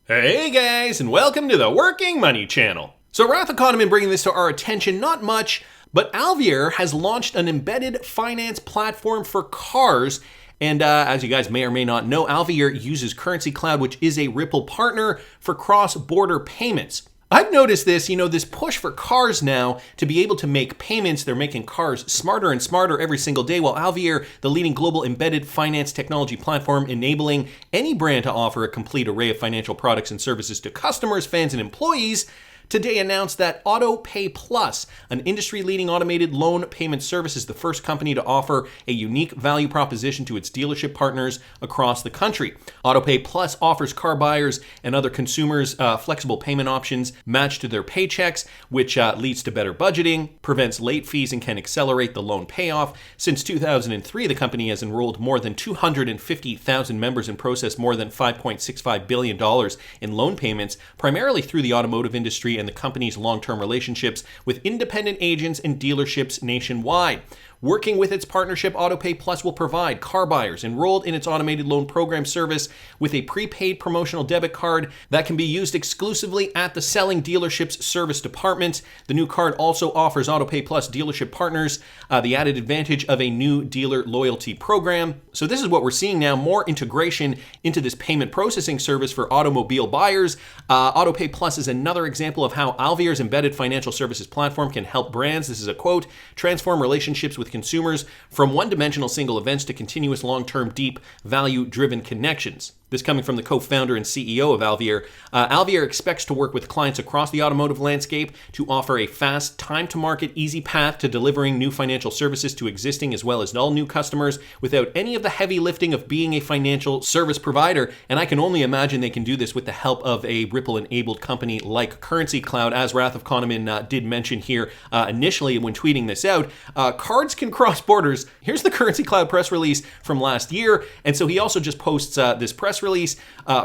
Hey guys, and welcome to the Working Money Channel. So Wrath Economy bringing this to our attention, not much, but Alvier has launched an embedded finance platform for cars. And as you guys may or may not know, Alvier uses Currency Cloud, which is a Ripple partner for cross-border payments. I've noticed this, this push for cars now to be able to make payments. They're making cars smarter and smarter every single day, while Alvier, the leading global embedded finance technology platform, enabling any brand to offer a complete array of financial products and services to customers, fans, and employees, today announced that AutoPay Plus, an industry-leading automated loan payment service, is the first company to offer a unique value proposition to its dealership partners across the country. AutoPay Plus offers car buyers and other consumers flexible payment options matched to their paychecks, which leads to better budgeting, prevents late fees, and can accelerate the loan payoff. Since 2003, the company has enrolled more than 250,000 members and processed more than $5.65 billion in loan payments, primarily through the automotive industry and the company's long-term relationships with independent agents and dealerships nationwide. Working with its partnership, AutoPay Plus will provide car buyers enrolled in its automated loan program service with a prepaid promotional debit card that can be used exclusively at the selling dealership's service department. The new card also offers AutoPay Plus dealership partners the added advantage of a new dealer loyalty program. So this is what we're seeing now, more integration into this payment processing service for automobile buyers. AutoPay Plus is another example of how Alvier's embedded financial services platform can help brands, this is a quote, transform relationships with consumers from one-dimensional single events to continuous long-term, deep, value-driven connections. This coming from the co-founder and CEO of Alvier. Alvier expects to work with clients across the automotive landscape to offer a fast, time-to-market, easy path to delivering new financial services to existing as well as all new customers without any of the heavy lifting of being a financial service provider. And I can only imagine they can do this with the help of a Ripple-enabled company like Currency Cloud, as Wrath of Kahneman did mention here initially when tweeting this out. Cards can cross borders. Here's the Currency Cloud press release from last year. And so he also just posts this press release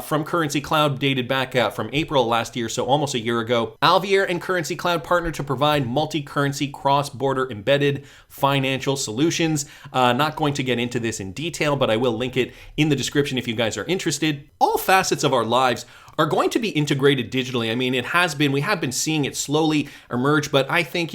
from Currency Cloud dated back from April last year, so almost a year ago. Alvier and Currency Cloud partner to provide multi-currency cross-border embedded financial solutions. Not going to get into this in detail, but I will link it in the description if you guys are interested. All facets of our lives are going to be integrated digitally. I mean, we have been seeing it slowly emerge, but I think,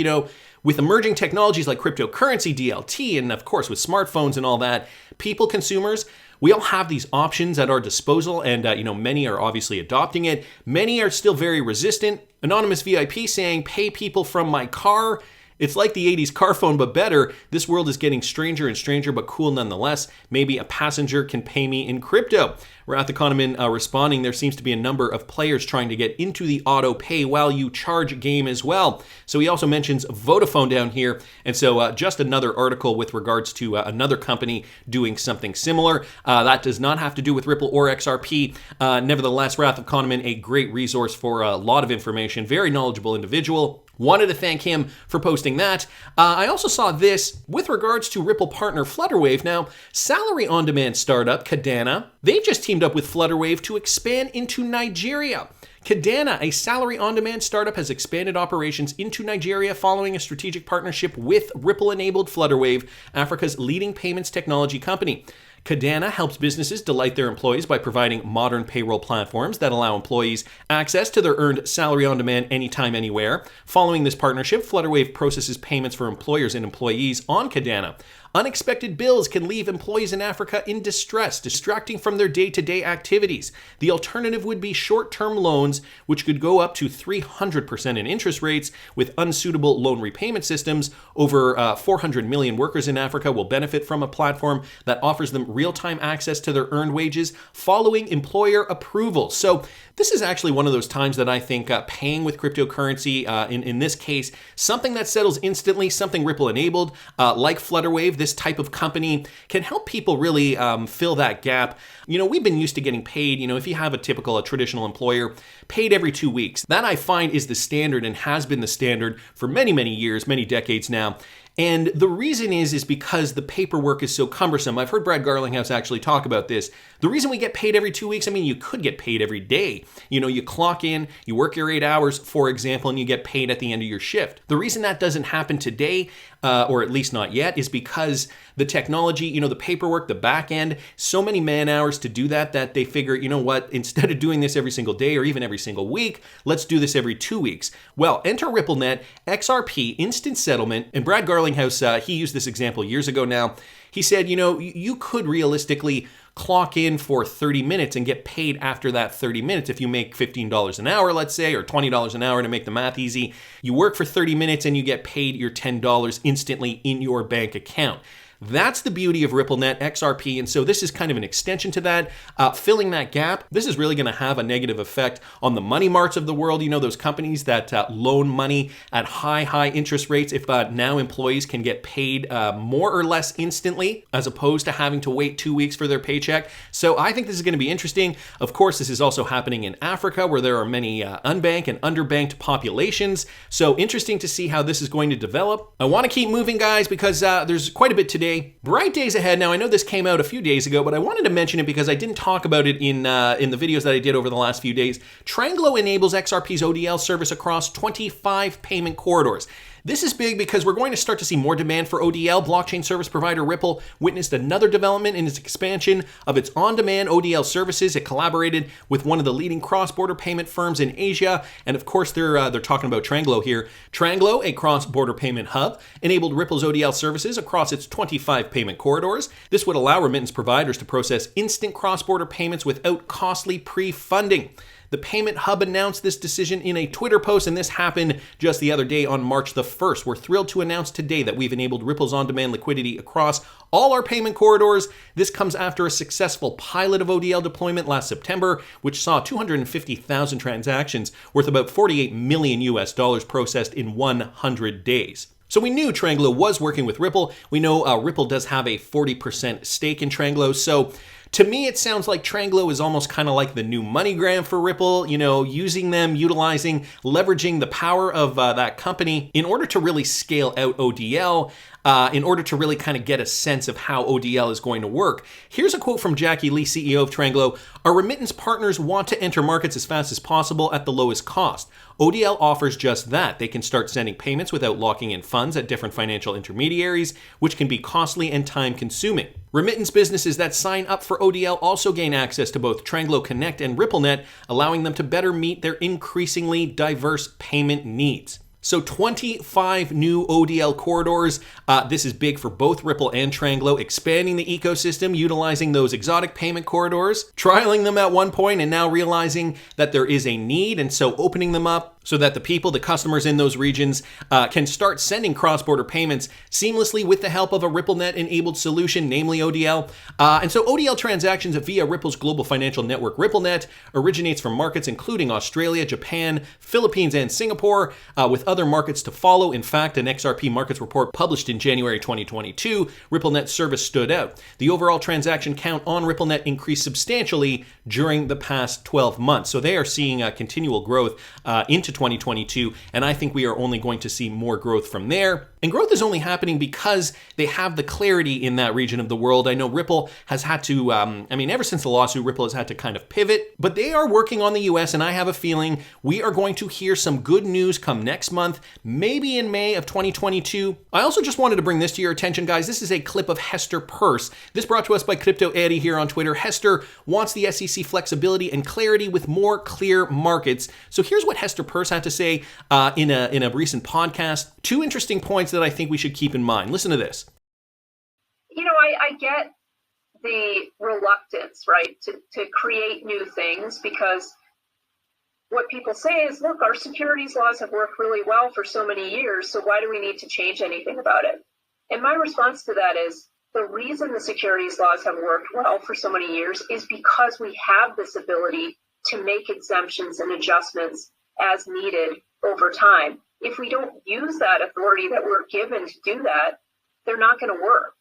with emerging technologies like cryptocurrency, DLT, and of course with smartphones and all that, people, consumers, we all have these options at our disposal, and many are obviously adopting it. Many are still very resistant. Anonymous VIP saying, "Pay people from my car." It's like the 80s car phone, but better. This world is getting stranger and stranger, but cool nonetheless. Maybe a passenger can pay me in crypto. Wrath Economy responding, there seems to be a number of players trying to get into the auto pay while you charge game as well. So he also mentions Vodafone down here. And so just another article with regards to another company doing something similar. That does not have to do with Ripple or XRP. Nevertheless, Wrath Economy, a great resource for a lot of information, very knowledgeable individual. Wanted to thank him for posting that. I also saw this with regards to Ripple partner Flutterwave. Now, salary on-demand startup Kadena, they've just teamed up with Flutterwave to expand into Nigeria. Kadena, a salary on-demand startup, has expanded operations into Nigeria following a strategic partnership with Ripple-enabled Flutterwave, Africa's leading payments technology company. Kadena helps businesses delight their employees by providing modern payroll platforms that allow employees access to their earned salary on demand anytime, anywhere. Following this partnership, Flutterwave processes payments for employers and employees on Kadena. Unexpected bills can leave employees in Africa in distress, distracting from their day-to-day activities. The alternative would be short-term loans, which could go up to 300% in interest rates. With unsuitable loan repayment systems, over 400 million workers in Africa will benefit from a platform that offers them real-time access to their earned wages following employer approval. So this is actually one of those times that I think paying with cryptocurrency, in this case, something that settles instantly, something Ripple-enabled, like Flutterwave, this type of company can help people really fill that gap. We've been used to getting paid, if you have a traditional employer, paid every 2 weeks. That I find is the standard and has been the standard for many, many years, many decades now. And the reason is because the paperwork is so cumbersome. I've heard Brad Garlinghouse actually talk about this. The reason we get paid every 2 weeks, I mean, you could get paid every day. You know, you clock in, you work your 8 hours, for example, and you get paid at the end of your shift. The reason that doesn't happen today, or at least not yet, is because the technology, you know, the paperwork, the back end, so many man hours to do that they figure, you know what, instead of doing this every single day or even every single week, let's do this every 2 weeks. Well, enter RippleNet, XRP, instant settlement, and Brad Garlinghouse, he used this example years ago now. He said, you know, you could realistically clock in for 30 minutes and get paid after that 30 minutes. If you make $15 an hour, let's say, or $20 an hour to make the math easy, you work for 30 minutes and you get paid your $10 instantly in your bank account. That's the beauty of RippleNet, XRP, and so this is kind of an extension to that, filling that gap. This is really going to have a negative effect on the money marts of the world, you know, those companies that loan money at high interest rates. If now employees can get paid more or less instantly, as opposed to having to wait 2 weeks for their paycheck. So I think this is going to be interesting. Of course, this is also happening in Africa, where there are many unbanked and underbanked populations. So interesting to see how this is going to develop. I want to keep moving, guys, because there's quite a bit today. Bright days ahead. Now, I know this came out a few days ago, but I wanted to mention it because I didn't talk about it in the videos that I did over the last few days. Tranglo enables XRP's ODL service across 25 payment corridors. This is big because we're going to start to see more demand for ODL. Blockchain service provider Ripple witnessed another development in its expansion of its on-demand ODL services. It collaborated with one of the leading cross-border payment firms in Asia, and of course they're talking about Tranglo here. Tranglo, a cross-border payment hub, enabled Ripple's ODL services across its 25 payment corridors. This would allow remittance providers to process instant cross-border payments without costly pre-funding. The payment hub announced this decision in a Twitter post, and this happened just the other day on March the 1st. We're thrilled to announce today that we've enabled Ripple's on-demand liquidity across all our payment corridors. This comes after a successful pilot of ODL deployment last September, which saw 250,000 transactions worth about $48 million processed in 100 days. So we knew Tranglo was working with Ripple. We know Ripple does have a 40% stake in Tranglo. So to me, it sounds like Tranglo is almost kind of like the new MoneyGram for Ripple, you know, using them, utilizing, leveraging the power of that company in order to really scale out ODL, in order to really kind of get a sense of how ODL is going to work. Here's a quote from Jackie Lee, CEO of Tranglo. Our remittance partners want to enter markets as fast as possible at the lowest cost. ODL offers just that. They can start sending payments without locking in funds at different financial intermediaries, which can be costly and time-consuming. Remittance businesses that sign up for ODL also gain access to both Tranglo Connect and RippleNet, allowing them to better meet their increasingly diverse payment needs. So 25 new ODL corridors. This is big for both Ripple and Tranglo, expanding the ecosystem, utilizing those exotic payment corridors, trialing them at one point and now realizing that there is a need, and so opening them up so that the people, the customers in those regions can start sending cross-border payments seamlessly with the help of a RippleNet-enabled solution, namely ODL. And so ODL transactions via Ripple's global financial network, RippleNet, originates from markets including Australia, Japan, Philippines, and Singapore, with other markets to follow. In fact, an XRP markets report published in January 2022, RippleNet service stood out. The overall transaction count on RippleNet increased substantially during the past 12 months. So they are seeing continual growth into 2022, and I think we are only going to see more growth from there. And growth is only happening because they have the clarity in that region of the world. I know Ripple has had to, ever since the lawsuit, Ripple has had to kind of pivot, but they are working on the US, and I have a feeling we are going to hear some good news come next month, maybe in May of 2022. I also just wanted to bring this to your attention, guys. This is a clip of Hester Peirce. This brought to us by Crypto Eddie here on Twitter. Hester wants the SEC flexibility and clarity with more clear markets. So here's what Hester Peirce had to say in a recent podcast. Two interesting points that I think we should keep in mind. Listen to this. You know, I get the reluctance, right, to create new things, because what people say is, look, our securities laws have worked really well for so many years, so why do we need to change anything about it? And my response to that is, the reason the securities laws have worked well for so many years is because we have this ability to make exemptions and adjustments as needed over time. If we don't use that authority that we're given to do that, they're not going to work.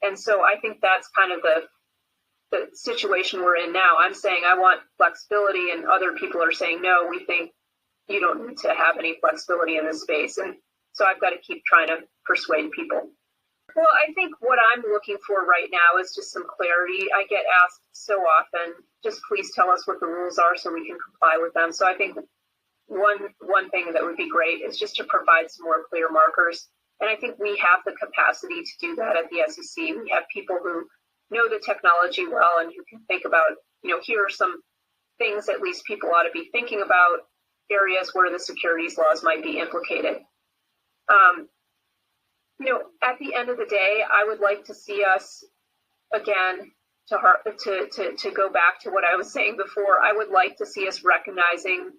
And so I think that's kind of the situation we're in now. I'm saying I want flexibility, and other people are saying, no, we think you don't need to have any flexibility in this space. And So I've got to keep trying to persuade people. Well, I think what I'm looking for right now is just some clarity. I get asked so often, just please tell us what the rules are so we can comply with them. So I think one thing that would be great is just to provide some more clear markers. And I think we have the capacity to do that at the SEC. We have people who know the technology well and who can think about, here are some things at least people ought to be thinking about, areas where the securities laws might be implicated. At the end of the day, I would like to see us, again, to go back to what I was saying before, I would like to see us recognizing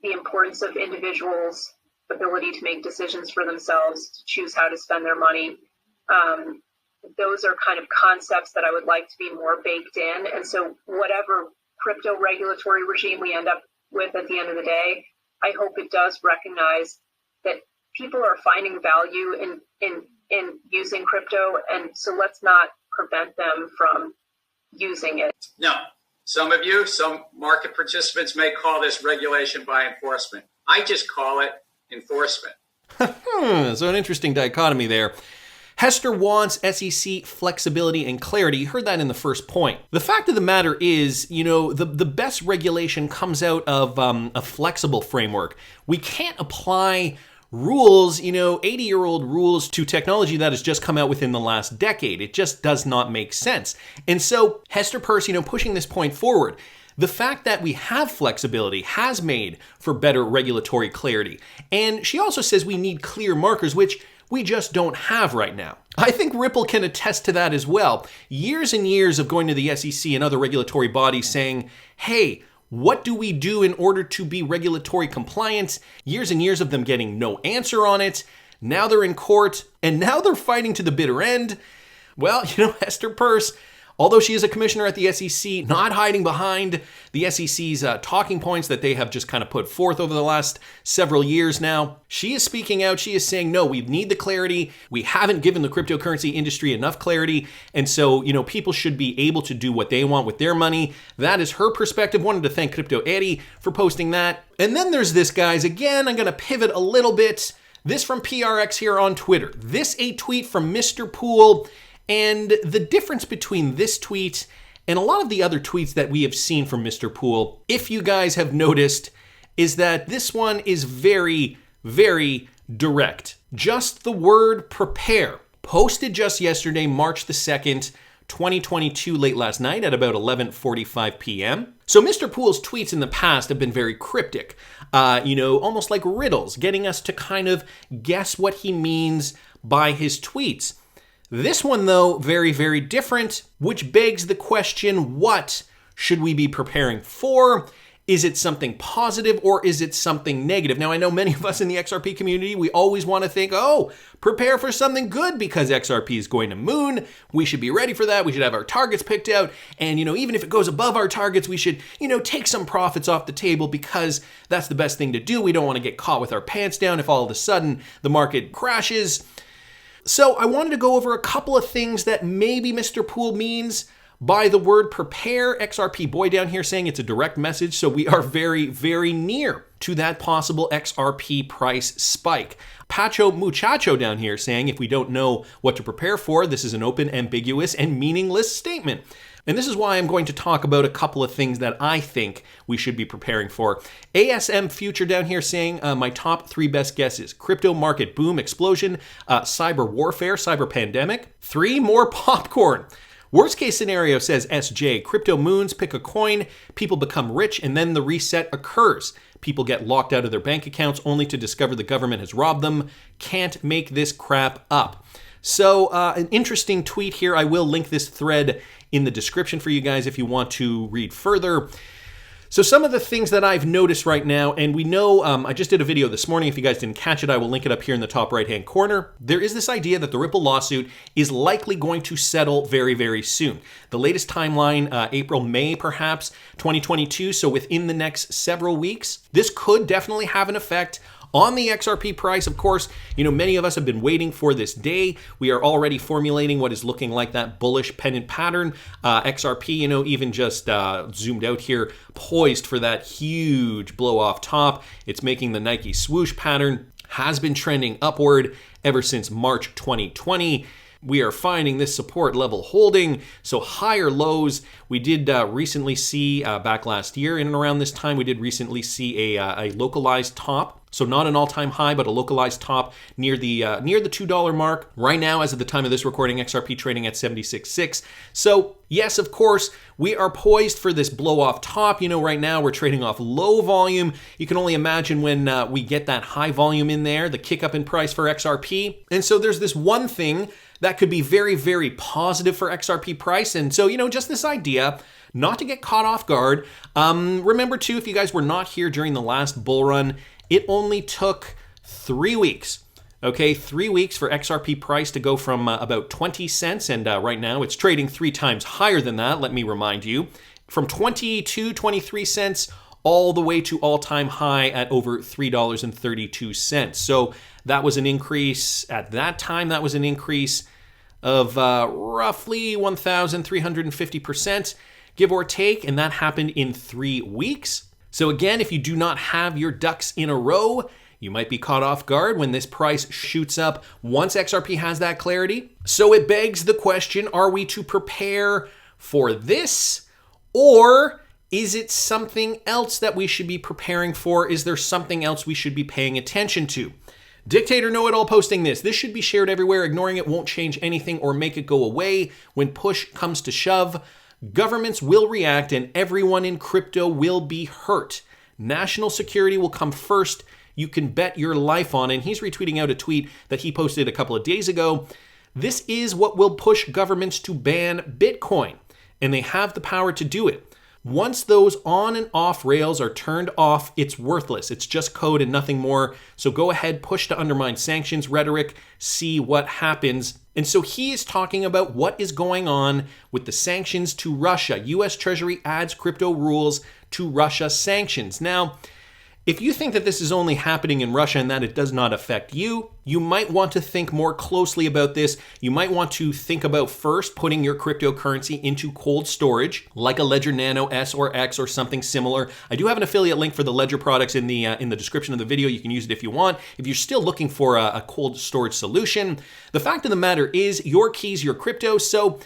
the importance of individuals' ability to make decisions for themselves, to choose how to spend their money. Those are kind of concepts that I would like to be more baked in. And so whatever crypto regulatory regime we end up with at the end of the day, I hope it does recognize that people are finding value in using crypto, and so let's not prevent them from using it. No, some market participants may call this regulation by enforcement. I just call it enforcement. So an interesting dichotomy there. Hester wants SEC flexibility and clarity. You heard that in the first point. The fact of the matter is, the best regulation comes out of a flexible framework. We can't apply rules, 80-year-old rules to technology that has just come out within the last decade. It just does not make sense. And so Hester Peirce, pushing this point forward, the fact that we have flexibility has made for better regulatory clarity. And she also says we need clear markers, which we just don't have right now. I think Ripple can attest to that as well. Years and years of going to the SEC and other regulatory bodies saying, hey, what do we do in order to be regulatory compliant? Years and years of them getting no answer on it. Now they're in court, and now they're fighting to the bitter end. Well, Hester Peirce, although she is a commissioner at the SEC, not hiding behind the SEC's talking points that they have just kind of put forth over the last several years now, she is speaking out. She is saying, no, we need the clarity. We haven't given the cryptocurrency industry enough clarity. And so, people should be able to do what they want with their money. That is her perspective. Wanted to thank Crypto Eddie for posting that. And then there's this, guys. Again, I'm going to pivot a little bit. This from PRX here on Twitter. This a tweet from Mr. Poole. And the difference between this tweet and a lot of the other tweets that we have seen from Mr. Poole, if you guys have noticed, is that this one is very, very direct. Just the word prepare. Posted just yesterday, March the 2nd, 2022, late last night at about 11:45 p.m. So Mr. Poole's tweets in the past have been very cryptic, almost like riddles, getting us to kind of guess what he means by his tweets. This one, though, very, very different, which begs the question, what should we be preparing for? Is it something positive or is it something negative? Now, I know many of us in the XRP community, we always want to think, prepare for something good because XRP is going to moon. We should be ready for that. We should have our targets picked out. And, even if it goes above our targets, we should, take some profits off the table because that's the best thing to do. We don't want to get caught with our pants down if all of a sudden the market crashes. So I wanted to go over a couple of things that maybe Mr. Poole means by the word prepare. XRP boy down here saying it's a direct message, so we are very, very near to that possible XRP price spike. Pacho Muchacho down here saying if we don't know what to prepare for, this is an open, ambiguous, and meaningless statement. And this is why I'm going to talk about a couple of things that I think we should be preparing for. ASM Future down here saying my top 3 best guesses: crypto market boom, explosion, cyber warfare, cyber pandemic. 3 more popcorn. Worst case scenario, says SJ, crypto moons, pick a coin, people become rich, and then the reset occurs. People get locked out of their bank accounts only to discover the government has robbed them. Can't make this crap up. So an interesting tweet here. I will link this thread in the description for you guys if you want to read further. So some of the things that I've noticed right now, and we know, I just did a video this morning. If you guys didn't catch it, I will link it up here in the top right-hand corner. There is this idea that the Ripple lawsuit is likely going to settle very, very soon. The latest timeline, April, May, perhaps, 2022. So within the next several weeks, this could definitely have an effect on the XRP price. Of course, many of us have been waiting for this day. We are already formulating what is looking like that bullish pennant pattern. XRP, even just zoomed out here, poised for that huge blow off top. It's making the Nike swoosh pattern. has been trending upward ever since March 2020. We are finding this support level holding, so higher lows. We did recently see, back last year in and around this time, we did recently see a localized top. So not an all-time high, but a localized top near the $2 mark. Right now, as of the time of this recording, XRP trading at 76.6. So yes, of course, we are poised for this blow-off top. You know, right now we're trading off low volume. You can only imagine when we get that high volume in there, the kick up in price for XRP. And so there's this one thing that could be very, very positive for XRP price. And so, you know, just this idea, not to get caught off guard. Remember too, if you guys were not here during the last bull run, it only took 3 weeks. Okay, 3 weeks for XRP price to go from about 20 cents, and right now it's trading 3 times higher than that, let me remind you, from 22, 23 cents all the way to all-time high at over $3.32. So that was an increase, at that time, that was an increase of roughly 1,350%, give or take, and that happened in 3 weeks. So again, if you do not have your ducks in a row, you might be caught off guard when this price shoots up once XRP has that clarity. So it begs the question, are we to prepare for this, or is it something else that we should be preparing for? Is there something else we should be paying attention to? Dictator Know-It-All posting this. This should be shared everywhere. Ignoring it won't change anything or make it go away. When push comes to shove, governments will react and everyone in crypto will be hurt. National security will come first. You can bet your life on. And he's retweeting out a tweet that he posted a couple of days ago. This is what will push governments to ban Bitcoin, and they have the power to do it. Once those on and off rails are turned off, it's worthless. It's just code and nothing more. So go ahead, push to undermine sanctions rhetoric, see what happens. And so he is talking about what is going on with the sanctions to Russia. US Treasury adds crypto rules to Russia sanctions. Now, if you think that this is only happening in Russia and that it does not affect you, you might want to think more closely about this. You might want to think about first putting your cryptocurrency into cold storage, like a Ledger Nano S or X or something similar. I do have an affiliate link for the Ledger products in the description of the video. You can use it if you want. If you're still looking for a cold storage solution, the fact of the matter is your keys, your crypto. So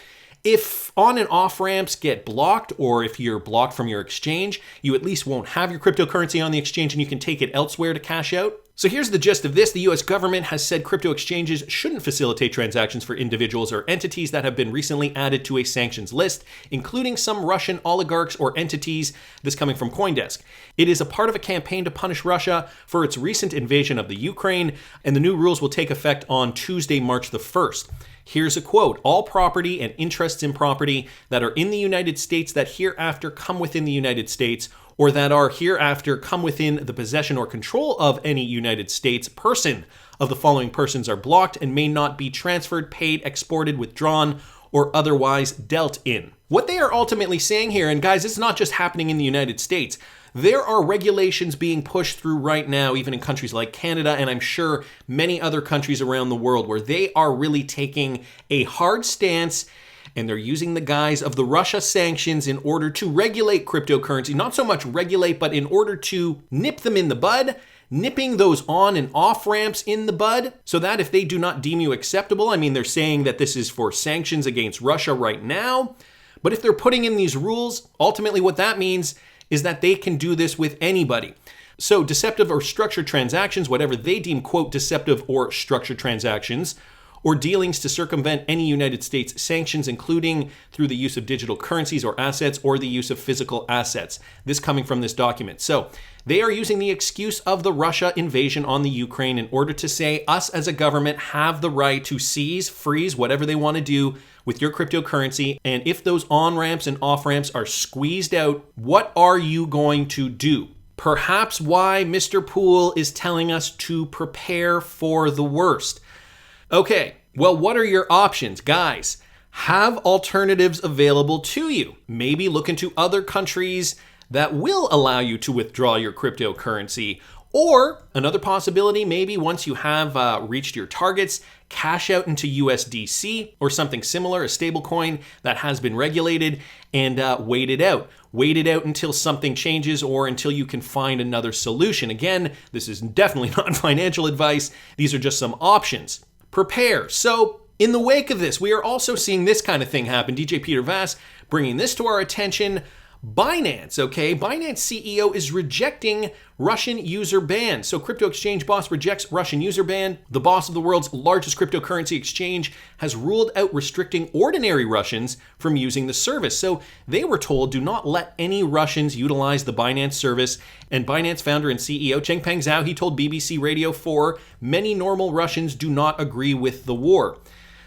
if on and off ramps get blocked, or if you're blocked from your exchange, you at least won't have your cryptocurrency on the exchange and you can take it elsewhere to cash out. So here's the gist of this. The US government has said crypto exchanges shouldn't facilitate transactions for individuals or entities that have been recently added to a sanctions list, including some Russian oligarchs or entities, this coming from CoinDesk. It is a part of a campaign to punish Russia for its recent invasion of the Ukraine, and the new rules will take effect on Tuesday, March the 1st. Here's a quote: all property and interests in property that are in the United States that hereafter come within the United States, or that are hereafter come within the possession or control of any United States person of the following persons are blocked and may not be transferred, paid, exported, withdrawn, or otherwise dealt in. What they are ultimately saying here, and guys, it's not just happening in the United States. There are regulations being pushed through right now, even in countries like Canada, and I'm sure many other countries around the world, where they are really taking a hard stance, and they're using the guise of the Russia sanctions in order to regulate cryptocurrency. Not so much regulate, but in order to nip them in the bud, nipping those on and off ramps in the bud, so that if they do not deem you acceptable, I mean, they're saying that this is for sanctions against Russia right now, but if they're putting in these rules, ultimately what that means is that they can do this with anybody. So deceptive or structured transactions, whatever they deem, quote, deceptive or structured transactions, or dealings to circumvent any United States sanctions, including through the use of digital currencies or assets or the use of physical assets. This coming from this document. So they are using the excuse of the Russia invasion on the Ukraine in order to say us as a government have the right to seize, freeze, whatever they want to do with your cryptocurrency. And if those on-ramps and off-ramps are squeezed out, what are you going to do? Perhaps why Mr. Poole is telling us to prepare for the worst. Okay, well, what are your options? Guys, have alternatives available to you. Maybe look into other countries that will allow you to withdraw your cryptocurrency, Or another possibility, maybe once you have reached your targets, cash out into USDC or something similar, a stablecoin that has been regulated, and wait it out. Wait it out until something changes or until you can find another solution. Again, this is definitely not financial advice. These are just some options. Prepare. So in the wake of this, we are also seeing this kind of thing happen. DJ Peter Vass bringing this to our attention. Binance, okay? Binance CEO is rejecting Russian user ban. So crypto exchange boss rejects Russian user ban. The boss of the world's largest cryptocurrency exchange has ruled out restricting ordinary Russians from using the service. So they were told, do not let any Russians utilize the Binance service. And Binance founder and CEO Changpeng Zhao, he told BBC Radio 4, many normal Russians do not agree with the war.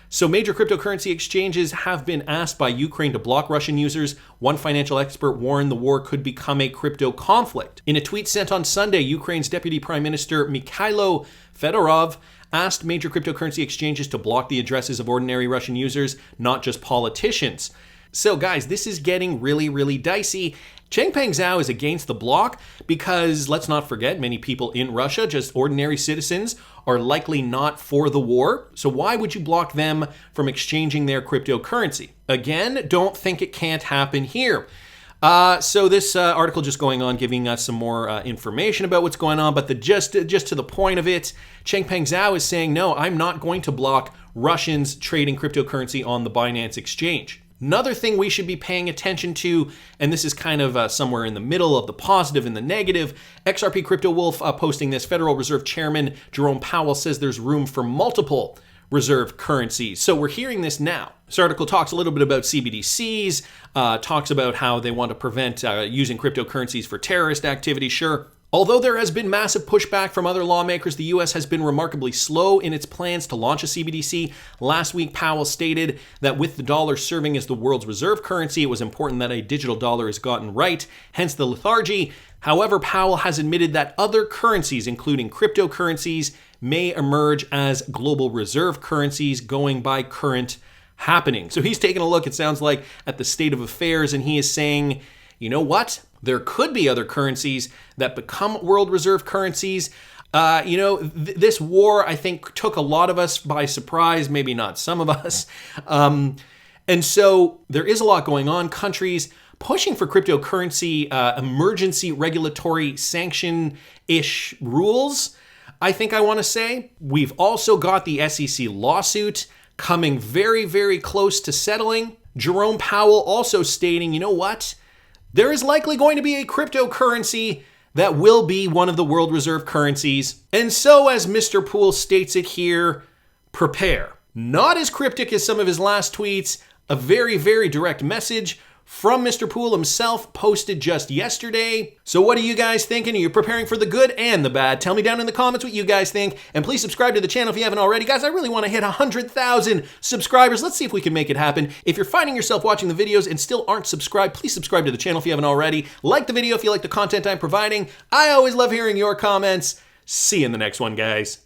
So major cryptocurrency exchanges have been asked by Ukraine to block Russian users. One financial expert warned the war could become a crypto conflict. In a tweet sent on Sunday, Ukraine's Deputy Prime Minister Mikhailo Fedorov asked major cryptocurrency exchanges to block the addresses of ordinary Russian users, not just politicians. So guys, this is getting really, really dicey. Changpeng Zhao is against the block because, let's not forget, many people in Russia, just ordinary citizens, are likely not for the war. So why would you block them from exchanging their cryptocurrency? Again, don't think it can't happen here. So this article just going on, giving us some more information about what's going on, but just to the point of it, Changpeng Zhao is saying, no, I'm not going to block Russians trading cryptocurrency on the Binance exchange. Another thing we should be paying attention to, and this is kind of somewhere in the middle of the positive and the negative, XRP Crypto Wolf posting this, Federal Reserve Chairman Jerome Powell says there's room for multiple reserve currencies. So we're hearing this now. This article talks a little bit about CBDCs, talks about how they want to prevent using cryptocurrencies for terrorist activity, sure. Although there has been massive pushback from other lawmakers, the U.S. has been remarkably slow in its plans to launch a CBDC. Last week, Powell stated that with the dollar serving as the world's reserve currency, it was important that a digital dollar is gotten right, hence the lethargy. However, Powell has admitted that other currencies, including cryptocurrencies, may emerge as global reserve currencies going by current happening. So he's taking a look, it sounds like, at the state of affairs, and he is saying, you know what? There could be other currencies that become world reserve currencies. This war, I think, took a lot of us by surprise, maybe not some of us. And so there is a lot going on. Countries pushing for cryptocurrency emergency regulatory sanction-ish rules, I think I want to say. We've also got the SEC lawsuit coming very, very close to settling. Jerome Powell also stating, you know what? There is likely going to be a cryptocurrency that will be one of the world reserve currencies. And so, as Mr. Poole states it here, prepare. Not as cryptic as some of his last tweets, a very, very direct message from Mr. Poole himself posted just yesterday. So what are you guys thinking? Are you preparing for the good and the bad? Tell me down in the comments what you guys think. And please subscribe to the channel if you haven't already. Guys, I really want to hit 100,000 subscribers. Let's see if we can make it happen. If you're finding yourself watching the videos and still aren't subscribed, please subscribe to the channel if you haven't already. Like the video if you like the content I'm providing. I always love hearing your comments. See you in the next one, guys.